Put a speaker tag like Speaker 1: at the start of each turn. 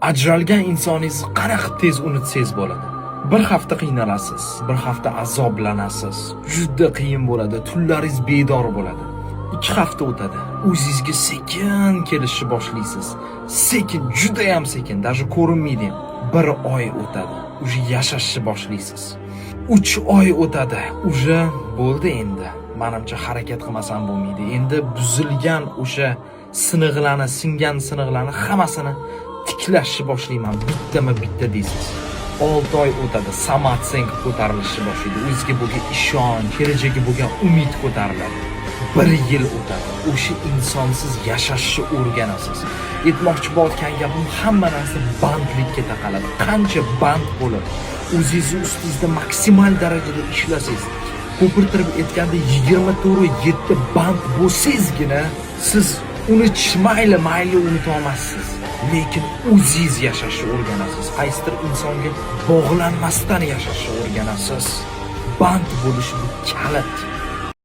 Speaker 1: Ajralgan insoningizni qanaqa tez unutsangiz bo'ladi. Bir hafta qiynalasiz, bir hafta azoblanasiz. Juda qiyin bo'ladi, tunlaringiz bedor bo'ladi. 2 hafta o'tadi. O'zingizga sekin kelishni boshlaysiz. Sekin, juda ham sekin, даже ko'rinmaydi. 1 oy o'tadi. Uje yashashni boshlaysiz. 3 oy o'tadi. Uje bo'ldi endi. Menimcha harakat qilmasam bo'lmaydi. Endi buzilgan o'sha singan siniqlarni hammasini tiklashni boshlayman. Bitta deysiz. 6 oy o'tadi. Samatsenk ko'tarilishni boshlaydi. O'zingizga bo'lgan ishonch, kelajakka bo'lgan umid ko'tariladi. 1 yil o'tadi. O'sha insonsiz yashashni o'rganasiz. Aytmoqchi bo'lgan gapim, hamma narsa bandlikka taqaladi. Qancha band bo'lib, o'zingizni ustingizda maksimal darajada ishlasangiz, ko'pirtirib aytganda 24/7 band bo'lsangizgina siz uni mayli unuta olmassiz. Lekin o'zingiz yashashni o'rganasiz. Qaysidir insonga bog'lanmasdan yashashni o'rganasiz. Band bo'lish bu kalit.